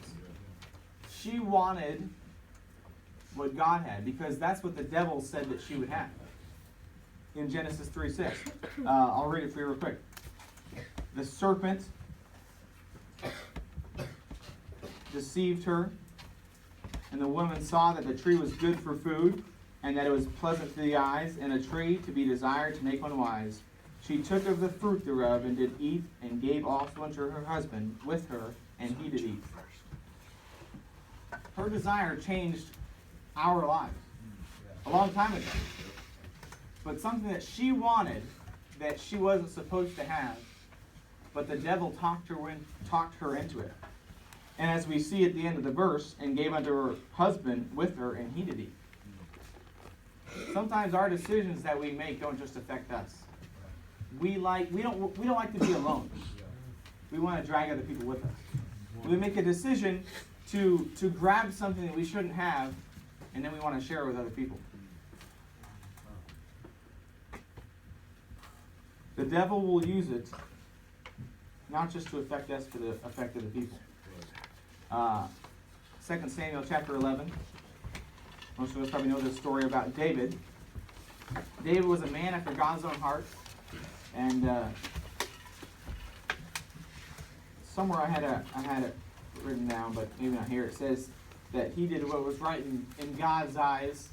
S4: She wanted what God had because that's what the devil said that she would have. In Genesis 3:6. I'll read it for you real quick. The serpent deceived her, and the woman saw that the tree was good for food, and that it was pleasant to the eyes, and a tree to be desired to make one wise. She took of the fruit thereof, and did eat, and gave also unto her husband with her, and he did eat. Her desire changed our lives a long time ago. But something that she wanted that she wasn't supposed to have, but the devil talked her into it. And as we see at the end of the verse, and gave unto her husband with her, and he did eat. Sometimes our decisions that we make don't just affect us. We don't like to be alone. We want to drag other people with us. We make a decision to grab something that we shouldn't have, and then we want to share it with other people. The devil will use it not just to affect us, but to affect other people. 2 Samuel chapter 11. Most of us probably know this story about David. David was a man after God's own heart. And somewhere I had it written down, but maybe not here. It says that he did what was right in God's eyes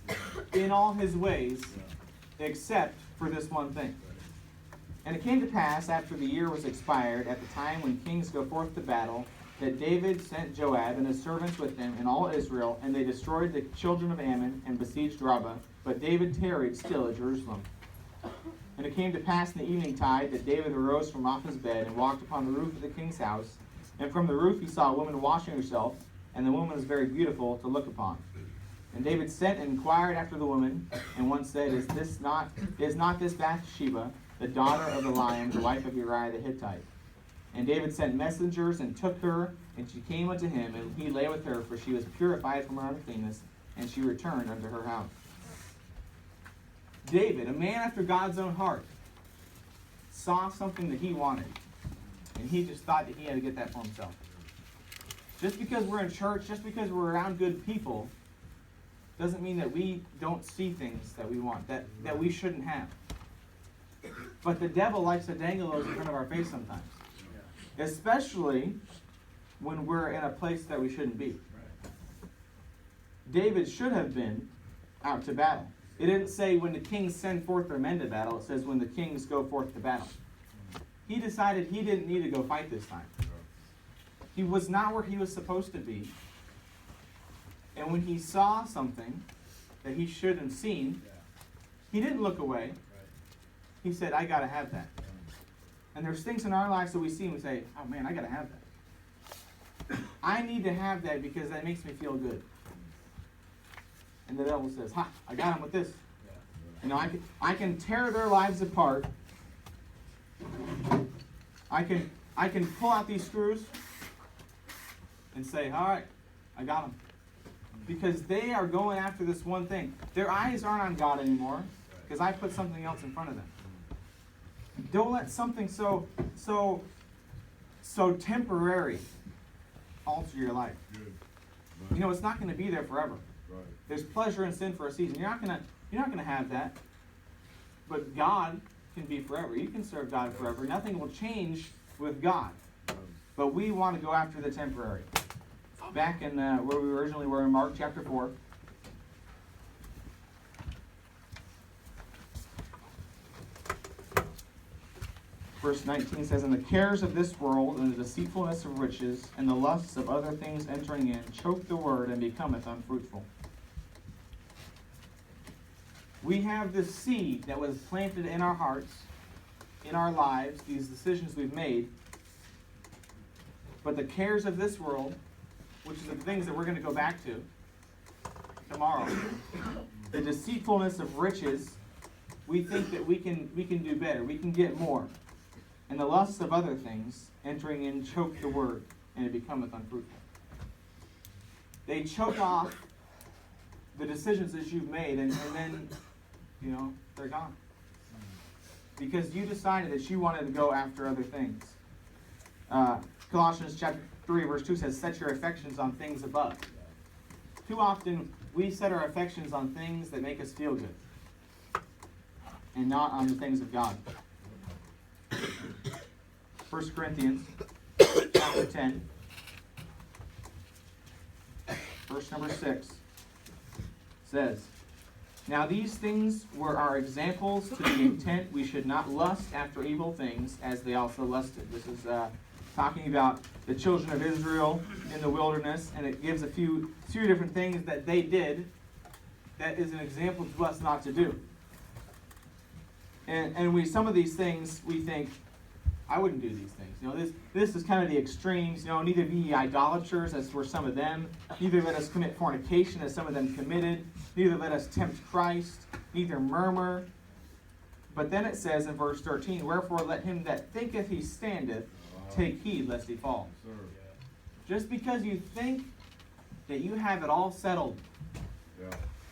S4: in all his ways, except for this one thing. And it came to pass, after the year was expired, at the time when kings go forth to battle, that David sent Joab and his servants with him and all Israel, and they destroyed the children of Ammon and besieged Rabbah. But David tarried still at Jerusalem. And it came to pass in the evening tide that David arose from off his bed and walked upon the roof of the king's house. And from the roof he saw a woman washing herself, and the woman was very beautiful to look upon. And David sent and inquired after the woman, and one said, Is not this Bathsheba, the daughter of the lion, the wife of Uriah the Hittite? And David sent messengers and took her, and she came unto him, and he lay with her, for she was purified from her uncleanness, and she returned unto her house. David, a man after God's own heart, saw something that he wanted, and he just thought that he had to get that for himself. Just because we're in church, just because we're around good people, doesn't mean that we don't see things that we want, that we shouldn't have. But the devil likes to dangle those in front of our face sometimes. Especially when we're in a place that we shouldn't be. David should have been out to battle. It didn't say when the kings send forth their men to battle. It says when the kings go forth to battle. He decided he didn't need to go fight this time. He was not where he was supposed to be. And when he saw something that he shouldn't have seen, he didn't look away. He said, I got to have that. And there's things in our lives that we see and we say, oh man, I got to have that. I need to have that because that makes me feel good. And the devil says, ha, I got him with this. You know, I can tear their lives apart. I can pull out these screws and say, all right, I got them. Because they are going after this one thing. Their eyes aren't on God anymore because I put something else in front of them. Don't let something so temporary alter your life. You know, it's not going to be there forever. There's pleasure in sin for a season. You're not gonna have that. But God can be forever. You can serve God forever. Nothing will change with God. But we want to go after the temporary. Back in where we originally were in Mark chapter 4. Verse 19 says, And the cares of this world, and the deceitfulness of riches, and the lusts of other things entering in, choke the word, and becometh unfruitful. We have this seed that was planted in our hearts, in our lives, these decisions we've made. But the cares of this world, which is the things that we're going to go back to tomorrow, the deceitfulness of riches, we think that we can do better, we can get more. And the lusts of other things, entering in, choke the word, and it becometh unfruitful. They choke off the decisions that you've made, and then, they're gone. Because you decided that you wanted to go after other things. Colossians chapter 3, verse 2 says, set your affections on things above. Too often, we set our affections on things that make us feel good, and not on the things of God. 1 Corinthians chapter 10, verse number 6 says, now these things were our examples to the intent we should not lust after evil things as they also lusted. This is talking about the children of Israel in the wilderness, and it gives a few different things that they did that is an example to us not to do. And some of these things we think, I wouldn't do these things. This is kind of the extremes. Neither be ye idolaters, as were some of them. Neither let us commit fornication, as some of them committed. Neither let us tempt Christ. Neither murmur. But then it says in verse 13, wherefore let him that thinketh he standeth take heed lest he fall. Just because you think that you have it all settled,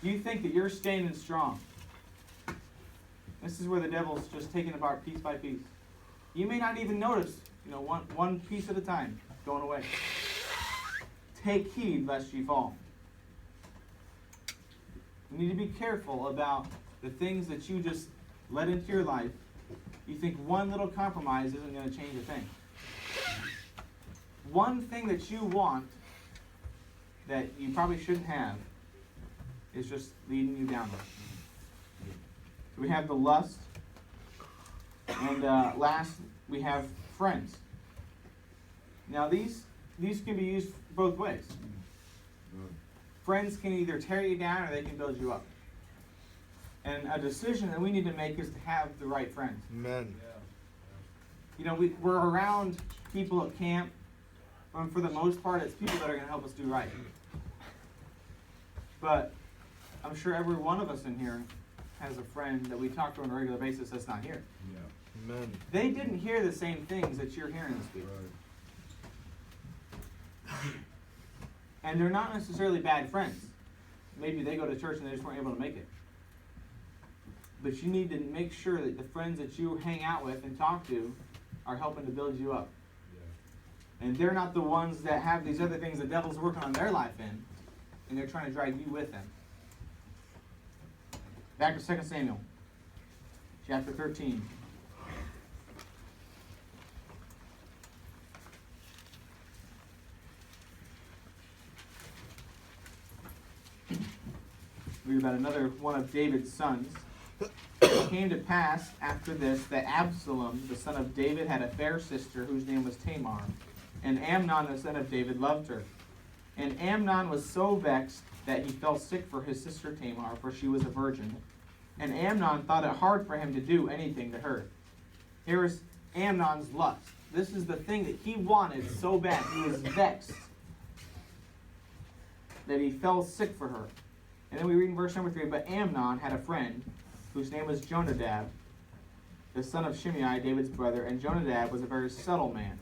S4: you think that you're standing strong. This is where the devil's just taking apart piece by piece. You may not even notice, one piece at a time going away. Take heed lest ye fall. You need to be careful about the things that you just let into your life. You think one little compromise isn't going to change a thing. One thing that you want that you probably shouldn't have is just leading you down there. So we have the lust. And last, we have friends. Now, these can be used both ways. Friends can either tear you down or they can build you up. And a decision that we need to make is to have the right friends.
S2: Amen.
S4: We're around people at camp, and for the most part, it's people that are going to help us do right. But I'm sure every one of us in here has a friend that we talk to on a regular basis that's not here.
S2: Amen.
S4: They didn't hear the same things that you're hearing this week.
S2: Right.
S4: And they're not necessarily bad friends. Maybe they go to church and they just weren't able to make it. But you need to make sure that the friends that you hang out with and talk to are helping to build you up. And they're not the ones that have these other things the devil's working on their life in, and they're trying to drag you with them. Back to 2 Samuel, chapter 13. Read about another one of David's sons. It came to pass after this that Absalom, the son of David, had a fair sister whose name was Tamar. And Amnon, the son of David, loved her. And Amnon was so vexed that he fell sick for his sister Tamar, for she was a virgin. And Amnon thought it hard for him to do anything to her. Here is Amnon's lust. This is the thing that he wanted so bad. He was vexed that he fell sick for her. And then we read in verse number 3, but Amnon had a friend whose name was Jonadab, the son of Shimei, David's brother. And Jonadab was a very subtle man.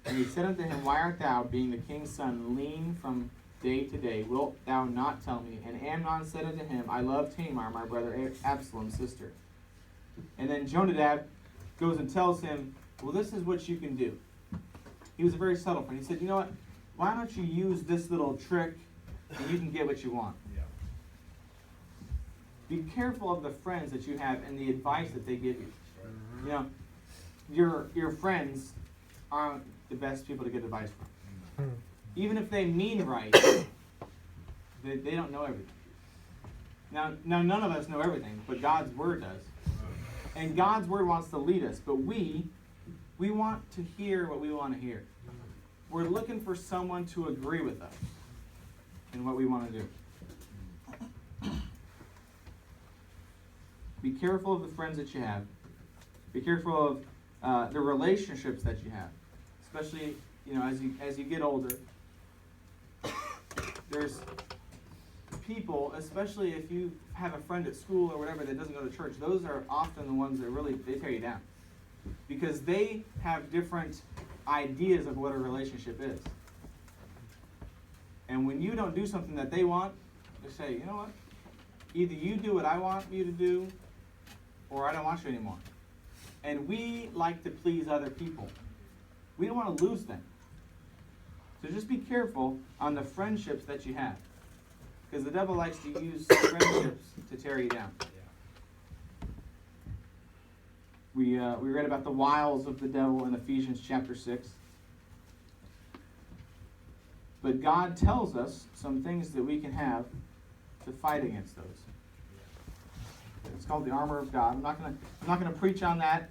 S4: And he said unto him, why art thou, being the king's son, lean from day to day? Wilt thou not tell me? And Amnon said unto him, I love Tamar, my brother Absalom's sister. And then Jonadab goes and tells him, well, this is what you can do. He was a very subtle friend. He said, you know what? Why don't you use this little trick and you can get what you want? Be careful of the friends that you have and the advice that they give you. Your friends aren't the best people to get advice from. Even if they mean right, they don't know everything. Now, none of us know everything, but God's Word does. And God's Word wants to lead us, but we want to hear what we want to hear. We're looking for someone to agree with us in what we want to do. Be careful of the friends that you have. Be careful of the relationships that you have, especially as you get older. There's people, especially if you have a friend at school or whatever that doesn't go to church, those are often the ones that really, they tear you down. Because they have different ideas of what a relationship is. And when you don't do something that they want, they say, you know what? Either you do what I want you to do, or I don't want you anymore. And we like to please other people. We don't want to lose them. So just be careful on the friendships that you have. Because the devil likes to use friendships to tear you down. We read about the wiles of the devil in Ephesians chapter 6. But God tells us some things that we can have to fight against those. It's called the armor of God. I'm not gonna preach on that,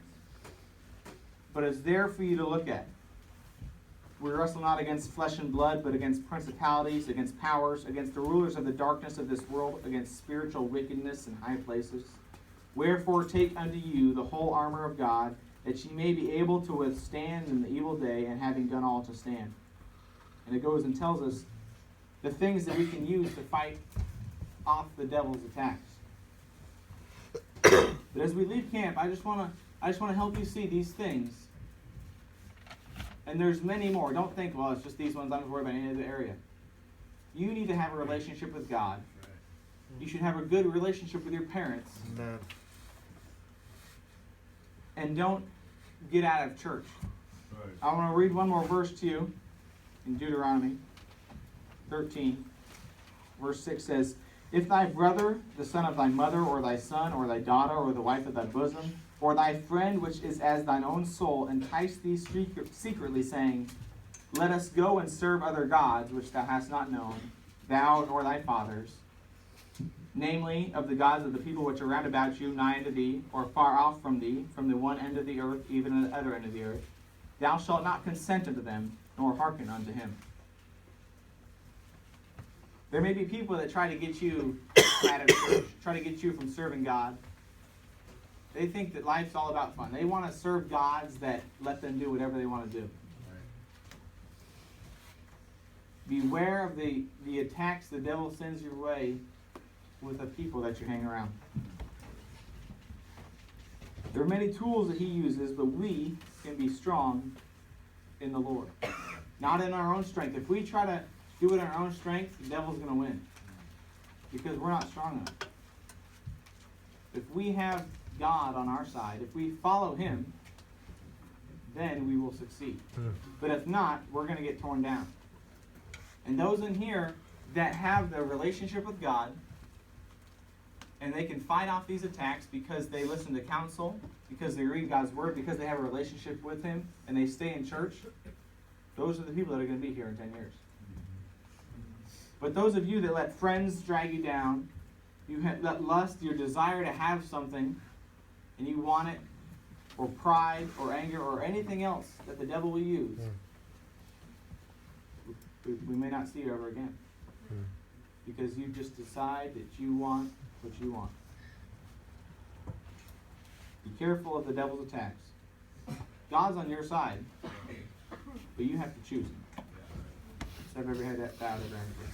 S4: but it's there for you to look at. We wrestle not against flesh and blood, but against principalities, against powers, against the rulers of the darkness of this world, against spiritual wickedness in high places. Wherefore take unto you the whole armor of God, that ye may be able to withstand in the evil day, and having done all to stand. And it goes and tells us the things that we can use to fight off the devil's attacks. But as we leave camp, I just want to help you see these things. And there's many more. Don't think, well, it's just these ones. I'm not worried about any other area. You need to have a relationship with God. You should have a good relationship with your parents.
S2: Amen.
S4: And don't get out of church.
S1: Right.
S4: I want to read one more verse to you in Deuteronomy 13. Verse 6 says, If thy brother, the son of thy mother, or thy son, or thy daughter, or the wife of thy bosom, or thy friend which is as thine own soul, entice thee secretly, saying, Let us go and serve other gods, which thou hast not known, thou nor thy fathers, namely, of the gods of the people which are round about you, nigh unto thee, or far off from thee, from the one end of the earth, even to the other end of the earth, thou shalt not consent unto them, nor hearken unto him. There may be people that try to get you out of church, try to get you from serving God. They think that life's all about fun. They want to serve gods that let them do whatever they want to do. Beware of the attacks the devil sends your way with the people that you hang around. There are many tools that he uses, but we can be strong in the Lord. Not in our own strength. If we try to do it in our own strength, the devil's going to win. Because we're not strong enough. If we have God on our side, if we follow him, then we will succeed. But if not, we're going to get torn down. And those in here that have the relationship with God, and they can fight off these attacks because they listen to counsel, because they read God's word, because they have a relationship with him, and they stay in church, those are the people that are going to be here in 10 years. But those of you that let friends drag you down, you let lust, your desire to have something, and you want it, or pride, or anger, or anything else that the devil will use, we may not see you ever again. Because you just decide that you want what you want. Be careful of the devil's attacks. God's on your side, but you have to choose him. So have every head bowed, every hand raised.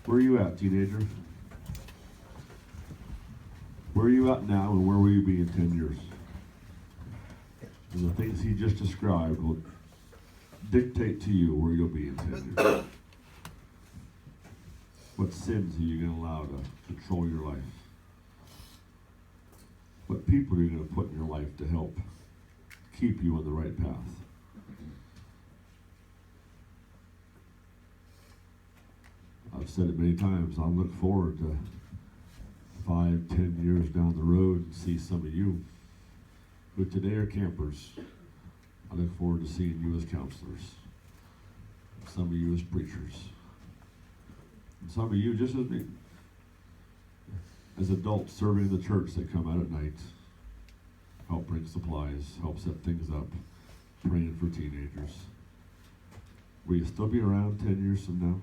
S1: Where are you at, teenager? Where are you at now, and where will you be in 10 years? And the things he just described will dictate to you where you'll be in 10 years. What sins are you going to allow to control your life? What people are you going to put in your life to help keep you on the right path? I've said it many times, I'll look forward to 5, 10 years down the road and see some of you who today are campers. I look forward to seeing you as counselors, some of you as preachers, and some of you just as me, as adults serving in the church that come out at night, help bring supplies, help set things up, praying for teenagers. Will you still be around 10 years from now?